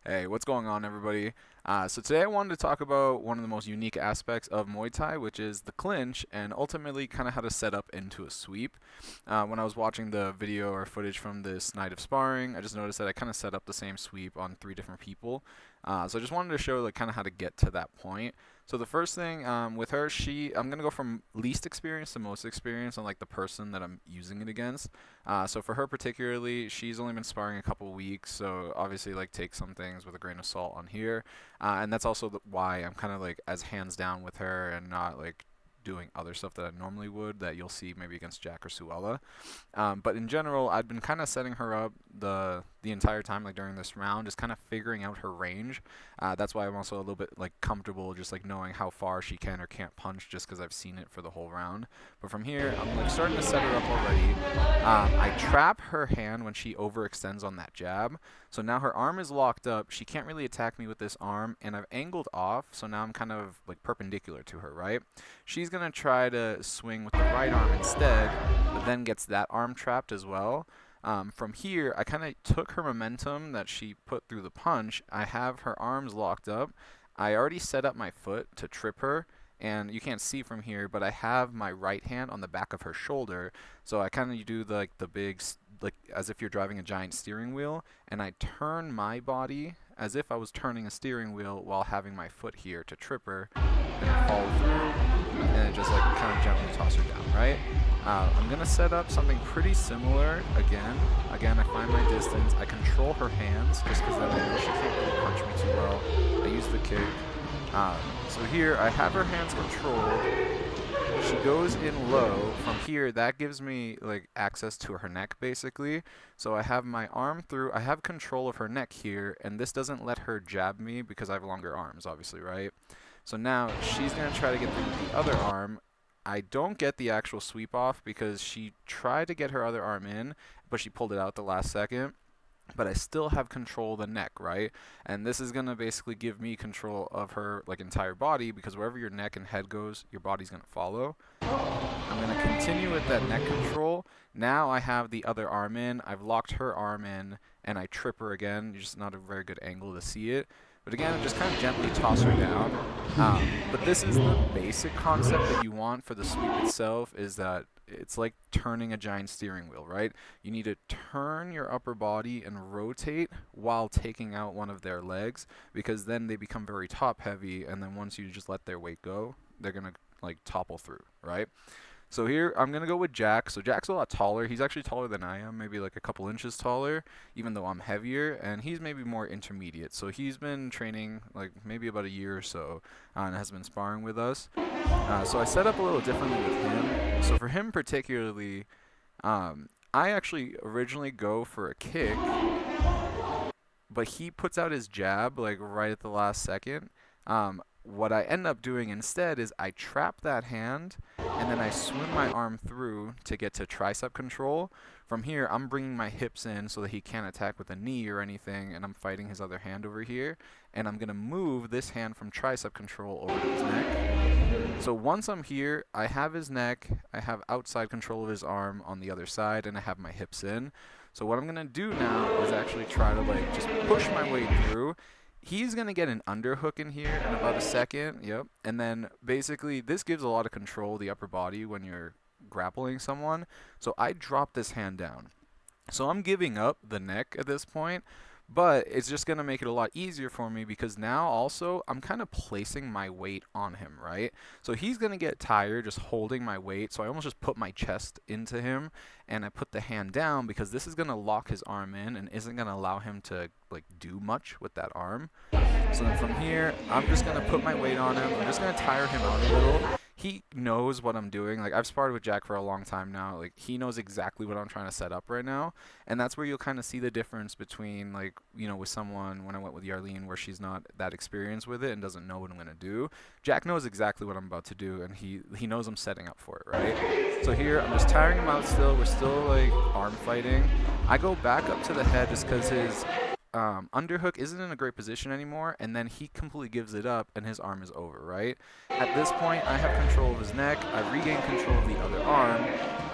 Hey, what's going on, everybody? So today I wanted to talk about one of the most unique aspects of Muay Thai, which is the clinch, and ultimately kind of how to set up into a sweep. When I was watching the video or footage from this night of sparring, I just noticed that I kind of set up the same sweep on 3 different people. So I just wanted to show like kind of how to get to that point. So the first thing with her, I'm gonna go from least experience to most experience on like the person that I'm using it against. So for her particularly, she's only been sparring a couple weeks, so obviously like take some things with a grain of salt on here, and that's also why I'm kind of like as hands down with her and not like doing other stuff that I normally would that you'll see maybe against Jack or Suella. But in general, I've been kind of setting her up the entire time, like during this round, just kind of figuring out her range. That's why I'm also a little bit like comfortable, just like knowing how far she can or can't punch, just because I've seen it for the whole round. But from here, I'm like starting to set her up already. I trap her hand when she overextends on that jab. So now her arm is locked up. She can't really attack me with this arm, and I've angled off. So now I'm kind of like perpendicular to her, right? She's gonna try to swing with the right arm instead, but then gets that arm trapped as well. From here, I kind of took her momentum that she put through the punch. I have her arms locked up. I already set up my foot to trip her, and you can't see from here, but I have my right hand on the back of her shoulder. So I kind of do the big, like as if you're driving a giant steering wheel, and I turn my body as if I was turning a steering wheel while having my foot here to trip her, and I follow through, and then just like kind of gently toss her down, right? I'm gonna set up something pretty similar again. Again, I find my distance. I control her hands just because then I know she can't really punch me too well. I use the kick. So here I have her hands controlled. She goes in low. From here, that gives me like access to her neck basically. So I have my arm through. I have control of her neck here, and this doesn't let her jab me because I have longer arms, obviously, right? So now she's gonna try to get the other arm. I don't get the actual sweep off because she tried to get her other arm in, but she pulled it out at the last second. But I still have control of the neck, right? And this is gonna basically give me control of her like entire body, because wherever your neck and head goes, your body's gonna follow. I'm gonna continue with that neck control. Now I have the other arm in. I've locked her arm in, and I trip her again. Just not a very good angle to see it. But again, just kind of gently toss her down. But this is the basic concept that you want for the sweep itself, is that it's like turning a giant steering wheel, right? You need to turn your upper body and rotate while taking out one of their legs, because then they become very top heavy, and then once you just let their weight go, they're gonna like topple through, right? So here I'm gonna go with Jack. So Jack's a lot taller. He's actually taller than I am, maybe like a couple inches taller, even though I'm heavier, and he's maybe more intermediate. So he's been training like maybe about a year or so, and has been sparring with us. So I set up a little differently with him. So for him particularly, I actually originally go for a kick, but he puts out his jab like right at the last second. What I end up doing instead is I trap that hand, and then I swim my arm through to get to tricep control. From here, I'm bringing my hips in so that he can't attack with a knee or anything, and I'm fighting his other hand over here. And I'm going to move this hand from tricep control over to his neck. So once I'm here, I have his neck, I have outside control of his arm on the other side, and I have my hips in. So what I'm going to do now is actually try to like just push my way through. He's going to get an underhook in here in about a second. Yep. And then basically this gives a lot of control of the upper body when you're grappling someone. So I drop this hand down. So I'm giving up the neck at this point, but it's just going to make it a lot easier for me, because now also I'm kind of placing my weight on him, right? So he's going to get tired just holding my weight. So I almost just put my chest into him, and I put the hand down because this is going to lock his arm in and isn't going to allow him to like do much with that arm. So then from here, I'm just going to put my weight on him. I'm just going to tire him out a little. He knows what I'm doing. Like, I've sparred with Jack for a long time now. Like, he knows exactly what I'm trying to set up right now. And that's where you'll kind of see the difference between, like, you know, with someone, when I went with Yarlene, where she's not that experienced with it and doesn't know what I'm going to do. Jack knows exactly what I'm about to do, and he knows I'm setting up for it, right? So here, I'm just tiring him out still. We're still, like, arm fighting. I go back up to the head just because his underhook isn't in a great position anymore, and then he completely gives it up and his arm is over, right? At this point, I have control of his neck. I regain control of the other arm.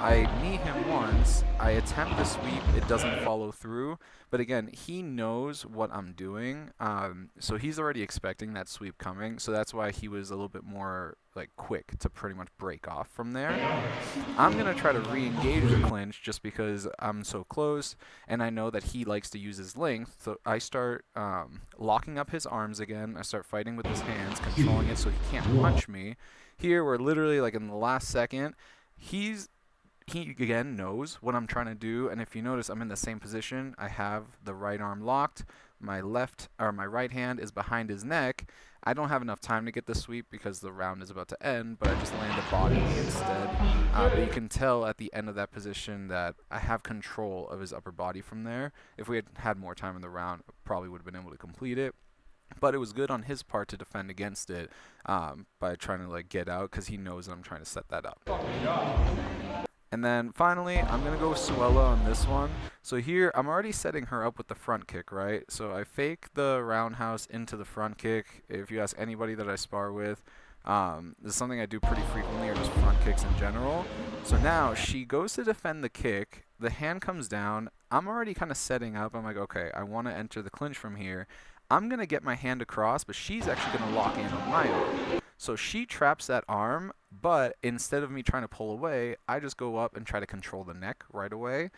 I knee him once, I attempt the sweep, it doesn't follow through, but again, he knows what I'm doing, so he's already expecting that sweep coming, so that's why he was a little bit more like quick to pretty much break off from there. I'm going to try to re-engage the clinch just because I'm so close, and I know that he likes to use his length, so I start locking up his arms again, I start fighting with his hands, controlling it so he can't punch me. Here, we're literally like in the last second, he again knows what I'm trying to do, and if you notice, I'm in the same position. I have the right arm locked, my right hand is behind his neck. I don't have enough time to get the sweep because the round is about to end, but I just land a body instead. But you can tell at the end of that position that I have control of his upper body from there. If we had had more time in the round, I probably would have been able to complete it. But it was good on his part to defend against it by trying to like get out because he knows that I'm trying to set that up. And then finally, I'm going to go with Suella on this one. So here, I'm already setting her up with the front kick, right? So I fake the roundhouse into the front kick. If you ask anybody that I spar with, this is something I do pretty frequently, or just front kicks in general. So now, she goes to defend the kick. The hand comes down. I'm already kind of setting up. I'm like, okay, I want to enter the clinch from here. I'm going to get my hand across, but she's actually going to lock in on my arm. So she traps that arm, but instead of me trying to pull away, I just go up and try to control the neck right away.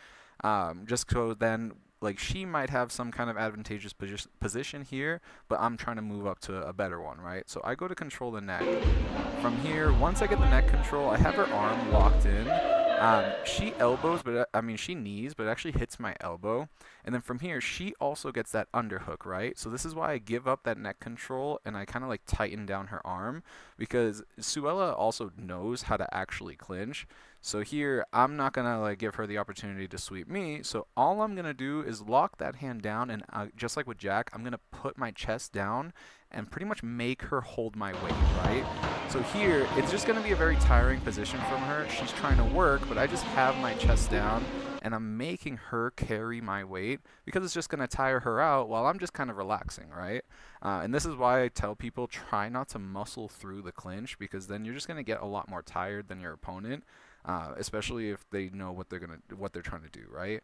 Just so then, like, she might have some kind of advantageous position here, but I'm trying to move up to a better one, right? So I go to control the neck. From here, once I get the neck control, I have her arm locked in. She elbows, but she knees, but it actually hits my elbow. And then from here, she also gets that underhook, right? So this is why I give up that neck control and I kind of like tighten down her arm, because Suella also knows how to actually clinch. So here, I'm not going to like give her the opportunity to sweep me. So all I'm going to do is lock that hand down, and just like with Jack, I'm going to put my chest down and pretty much make her hold my weight, right? So here, it's just going to be a very tiring position from her. She's trying to work, but I just have my chest down, and I'm making her carry my weight because it's just going to tire her out while I'm just kind of relaxing, right? And this is why I tell people, try not to muscle through the clinch, because then you're just going to get a lot more tired than your opponent, especially if they know what they're trying to do, right?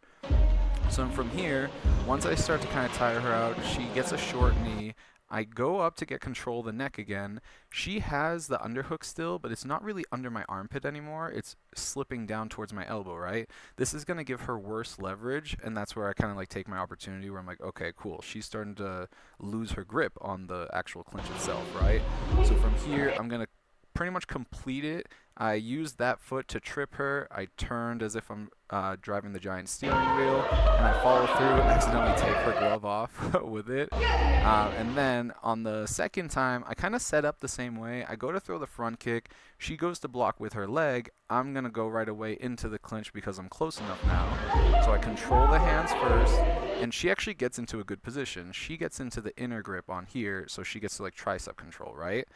So from here, once I start to kind of tire her out, she gets a short knee. I go up to get control of the neck again. She has the underhook still, but it's not really under my armpit anymore. It's slipping down towards my elbow, right? This is going to give her worse leverage, and that's where I kind of like take my opportunity where I'm like, okay, cool. She's starting to lose her grip on the actual clinch itself, right? So from here, I'm going to pretty much complete it. I used that foot to trip her. I turned as if I'm driving the giant steering wheel, and I follow through and accidentally take her glove off with it. And then on the second time, I kind of set up the same way. I go to throw the front kick. She goes to block with her leg. I'm going to go right away into the clinch because I'm close enough now. So I control the hands first, and she actually gets into a good position. She gets into the inner grip on here, so she gets to like tricep control, right?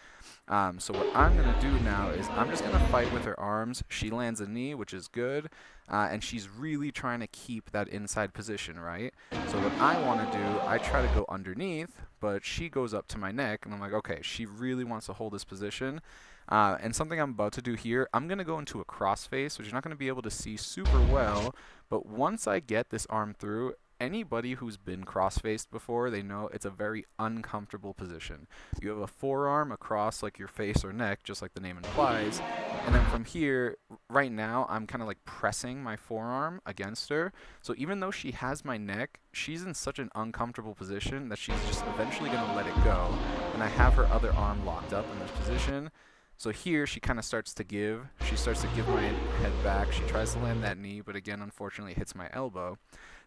So what I'm going to do now is I'm just going to fight with her arms. She lands a knee, which is good, and she's really trying to keep that inside position, right? So what I want to do, I try to go underneath, but she goes up to my neck, and I'm like, okay, she really wants to hold this position. And something I'm about to do here, I'm going to go into a crossface, which you're not going to be able to see super well, but once I get this arm through, anybody who's been cross-faced before, they know it's a very uncomfortable position. You have a forearm across like your face or neck, just like the name implies, and then from here, right now, I'm kind of like pressing my forearm against her. So even though she has my neck, she's in such an uncomfortable position that she's just eventually going to let it go, and I have her other arm locked up in this position. So here, she kind of starts to give. She starts to give my head back. She tries to land that knee, but again, unfortunately, hits my elbow.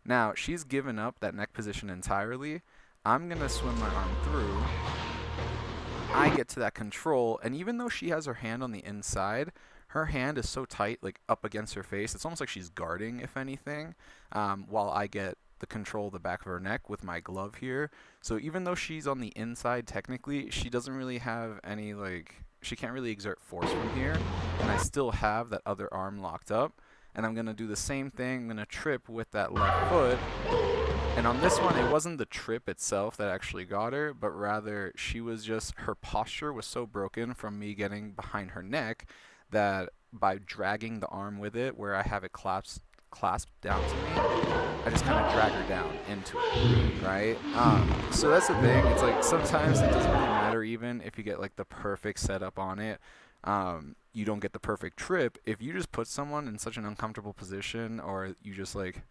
Now, she's given up that neck position entirely. I'm going to swim my arm through. I get to that control, and even though she has her hand on the inside, her hand is so tight, like up against her face, it's almost like she's guarding, if anything, while I get the control of the back of her neck with my glove here. So even though she's on the inside, technically, she doesn't really have any, like, she can't really exert force from here, and I still have that other arm locked up. And I'm going to do the same thing. I'm going to trip with that left foot. And on this one, it wasn't the trip itself that actually got her, but rather she was just, her posture was so broken from me getting behind her neck that by dragging the arm with it, where I have it clasped down to me, I just kind of drag her down into it, right? So that's the thing. It's like sometimes it doesn't really matter even if you get like the perfect setup on it. You don't get the perfect trip if you just put someone in such an uncomfortable position, or you just like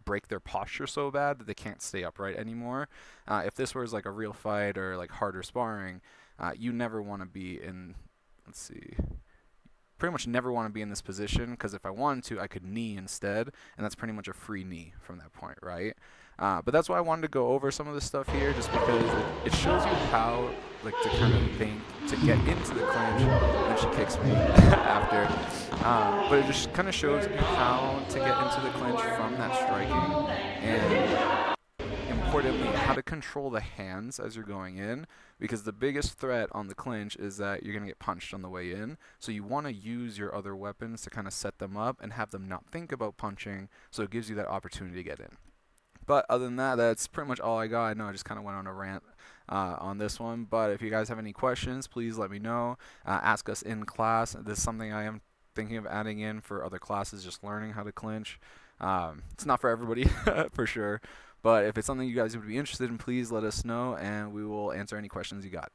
break their posture so bad that they can't stay upright anymore. If this was like a real fight or like harder sparring, you never want to be in. Let's see, pretty much never want to be in this position, because if I wanted to, I could knee instead, and that's pretty much a free knee from that point, right? But that's why I wanted to go over some of this stuff here, just because it shows you how like to kind of think to get into the clinch, and she kicks me after. But it just kind of shows you how to get into the clinch from that striking, and importantly, how to control the hands as you're going in, because the biggest threat on the clinch is that you're going to get punched on the way in. So you want to use your other weapons to kind of set them up and have them not think about punching, so it gives you that opportunity to get in. But other than that, that's pretty much all I got. I know I just kind of went on a rant on this one, but if you guys have any questions, please let me know. Ask us in class. This is something I am thinking of adding in for other classes, just learning how to clinch. It's not for everybody, for sure. But if it's something you guys would be interested in, please let us know, and we will answer any questions you got.